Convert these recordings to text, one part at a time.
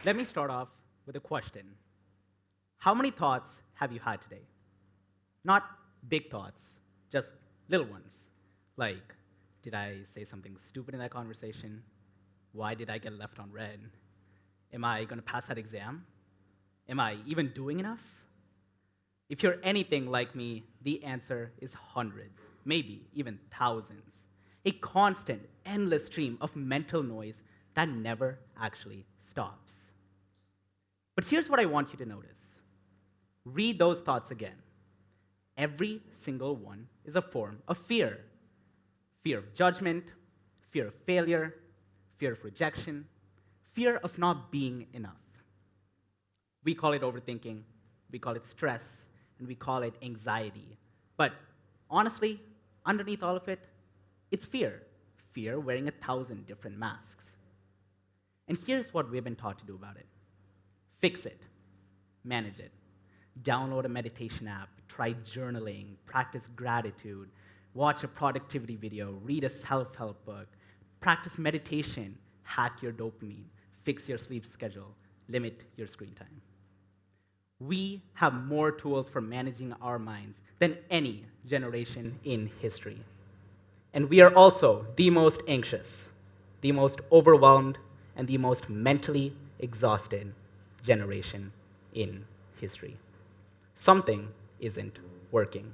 Let me start off with a question. How many thoughts have you had today? Not big thoughts, just little ones. Like, did I say something stupid in that conversation? Why did I get left on red? Am I going to pass that exam? Am I even doing enough? If you're anything like me, the answer is hundreds, maybe even thousands. A constant, endless stream of mental noise that never actually stops. But here's what I want you to notice. Read those thoughts again. Every single one is a form of fear. Fear of judgment, fear of failure, fear of rejection, fear of not being enough. We call it overthinking, we call it stress, and we call it anxiety. But honestly, underneath all of it, it's fear. Fear wearing 1,000 different masks. And here's what we've been taught to do about it. Fix it, manage it. Download a meditation app, try journaling, practice gratitude, watch a productivity video, read a self-help book, practice meditation, hack your dopamine, fix your sleep schedule, limit your screen time. We have more tools for managing our minds than any generation in history. And we are also the most anxious, the most overwhelmed, and the most mentally exhausted generation in history. Something isn't working.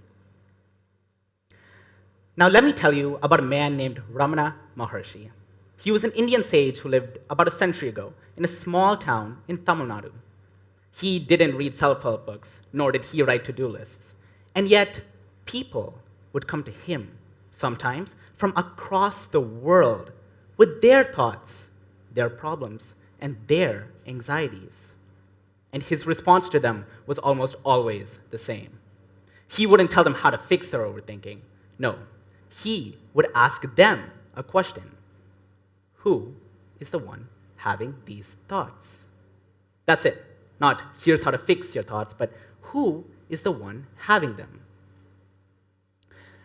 Now let me tell you about a man named Ramana Maharshi. He was an Indian sage who lived about a century ago in a small town in Tamil Nadu. He didn't read self-help books, nor did he write to-do lists. And yet, people would come to him, sometimes from across the world, with their thoughts, their problems, and their anxieties. And his response to them was almost always the same. He wouldn't tell them how to fix their overthinking. No, he would ask them a question. Who is the one having these thoughts? That's it. Not, here's how to fix your thoughts, but who is the one having them?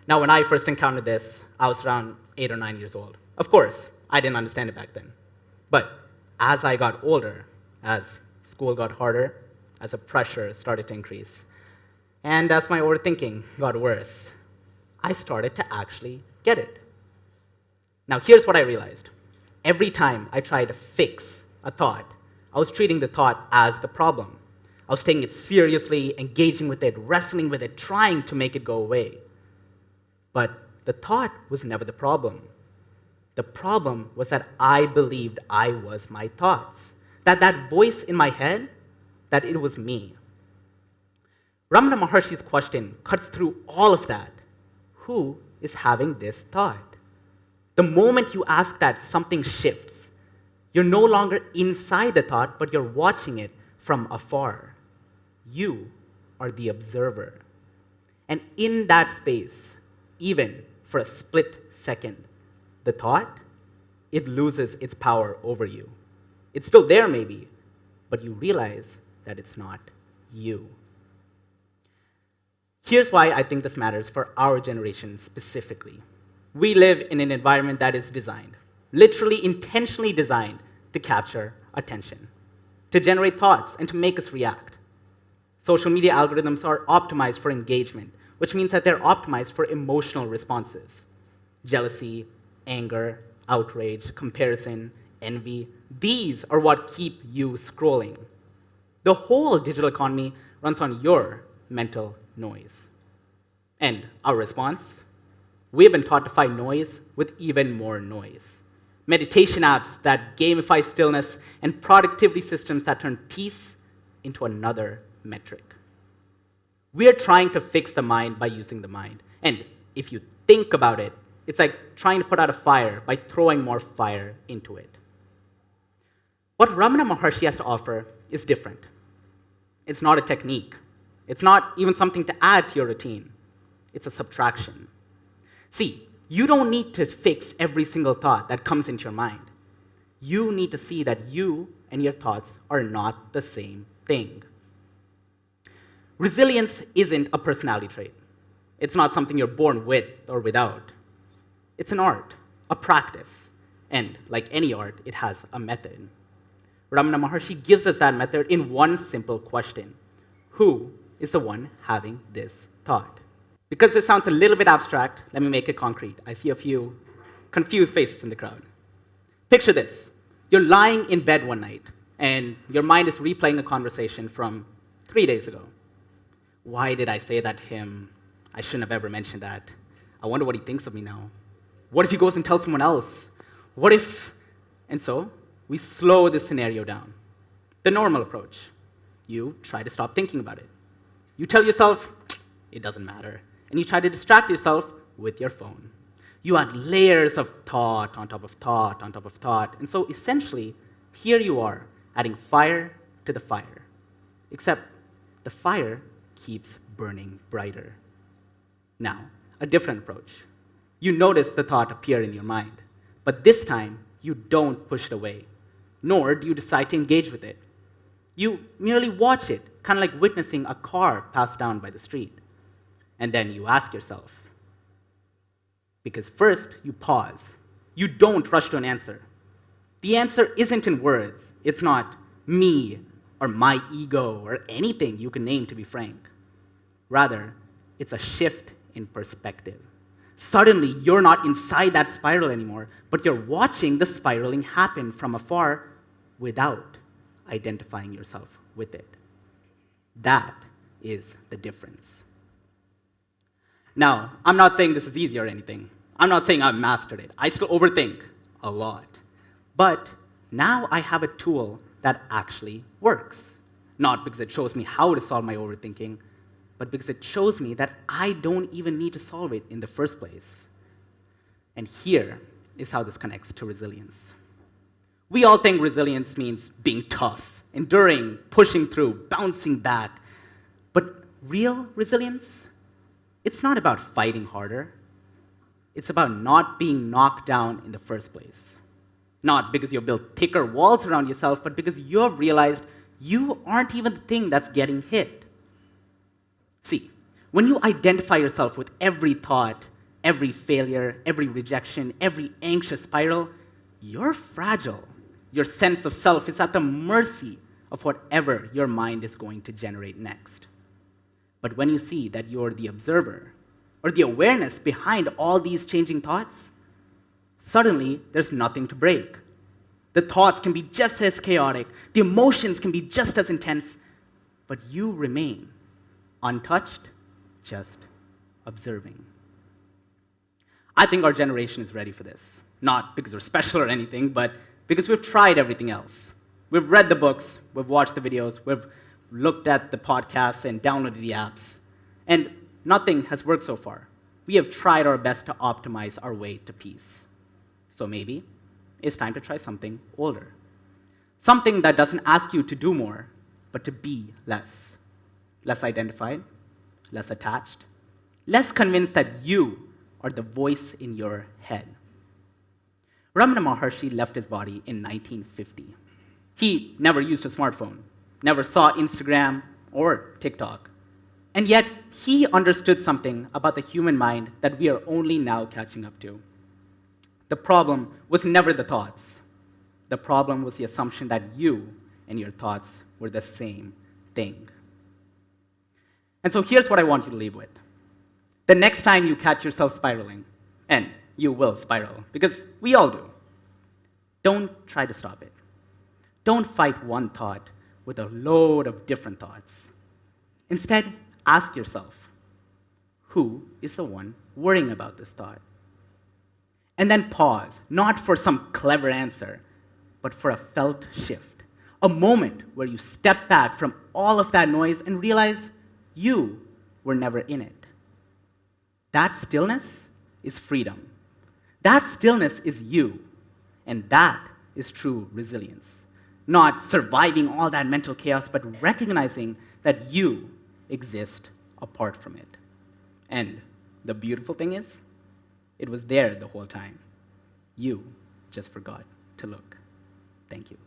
Now, when I first encountered this, I was around 8 or 9 years old. Of course, I didn't understand it back then. But as I got older, as school got harder, as the pressure started to increase, and as my overthinking got worse, I started to actually get it. Now, here's what I realized. Every time I tried to fix a thought, I was treating the thought as the problem. I was taking it seriously, engaging with it, wrestling with it, trying to make it go away. But the thought was never the problem. The problem was that I believed I was my thoughts, that voice in my head, that it was me. Ramana Maharshi's question cuts through all of that. Who is having this thought? The moment you ask that, something shifts. You're no longer inside the thought, but you're watching it from afar. You are the observer. And in that space, even for a split second, the thought, it loses its power over you. It's still there maybe, but you realize that it's not you. Here's why I think this matters for our generation specifically. We live in an environment that is designed, literally intentionally designed, to capture attention, to generate thoughts, and to make us react. Social media algorithms are optimized for engagement, which means that they're optimized for emotional responses. Jealousy, anger, outrage, comparison, envy, these are what keep you scrolling. The whole digital economy runs on your mental noise. And our response? We've been taught to fight noise with even more noise. Meditation apps that gamify stillness, and productivity systems that turn peace into another metric. We are trying to fix the mind by using the mind. And if you think about it, it's like trying to put out a fire by throwing more fire into it. What Ramana Maharshi has to offer is different. It's not a technique. It's not even something to add to your routine. It's a subtraction. See, you don't need to fix every single thought that comes into your mind. You need to see that you and your thoughts are not the same thing. Resilience isn't a personality trait. It's not something you're born with or without. It's an art, a practice, and like any art, it has a method. Ramana Maharshi gives us that method in one simple question. Who is the one having this thought? Because this sounds a little bit abstract, let me make it concrete. I see a few confused faces in the crowd. Picture this. You're lying in bed one night, and your mind is replaying a conversation from 3 days ago. Why did I say that to him? I shouldn't have ever mentioned that. I wonder what he thinks of me now. What if he goes and tells someone else? What if... And so, we slow this scenario down. The normal approach. You try to stop thinking about it. You tell yourself, it doesn't matter. And you try to distract yourself with your phone. You add layers of thought on top of thought on top of thought. And so essentially, here you are, adding fire to the fire. Except the fire keeps burning brighter. Now, a different approach. You notice the thought appear in your mind, but this time, you don't push it away, nor do you decide to engage with it. You merely watch it, kind of like witnessing a car pass down by the street. And then you ask yourself, because first you pause. You don't rush to an answer. The answer isn't in words. It's not me or my ego or anything you can name, to be frank. Rather, it's a shift in perspective. Suddenly, you're not inside that spiral anymore, but you're watching the spiraling happen from afar without identifying yourself with it. That is the difference. Now, I'm not saying this is easy or anything. I'm not saying I've mastered it. I still overthink a lot. But now I have a tool that actually works. Not because it shows me how to solve my overthinking, but because it shows me that I don't even need to solve it in the first place. And here is how this connects to resilience. We all think resilience means being tough, enduring, pushing through, bouncing back. But real resilience, it's not about fighting harder. It's about not being knocked down in the first place. Not because you've built thicker walls around yourself, but because you've realized you aren't even the thing that's getting hit. See, when you identify yourself with every thought, every failure, every rejection, every anxious spiral, you're fragile. Your sense of self is at the mercy of whatever your mind is going to generate next. But when you see that you're the observer, or the awareness behind all these changing thoughts, suddenly there's nothing to break. The thoughts can be just as chaotic, the emotions can be just as intense, but you remain untouched, just observing. I think our generation is ready for this. Not because we're special or anything, but because we've tried everything else. We've read the books, we've watched the videos, we've looked at the podcasts and downloaded the apps. And nothing has worked so far. We have tried our best to optimize our way to peace. So maybe it's time to try something older. Something that doesn't ask you to do more, but to be less. Less identified, less attached, less convinced that you are the voice in your head. Ramana Maharshi left his body in 1950. He never used a smartphone, never saw Instagram or TikTok. And yet, he understood something about the human mind that we are only now catching up to. The problem was never the thoughts. The problem was the assumption that you and your thoughts were the same thing. And so here's what I want you to leave with. The next time you catch yourself spiraling, and you will spiral, because we all do, don't try to stop it. Don't fight one thought with a load of different thoughts. Instead, ask yourself, who is the one worrying about this thought? And then pause, not for some clever answer, but for a felt shift. A moment where you step back from all of that noise and realize you were never in it. That stillness is freedom. That stillness is you. And that is true resilience. Not surviving all that mental chaos, but recognizing that you exist apart from it. And the beautiful thing is, it was there the whole time. You just forgot to look. Thank you.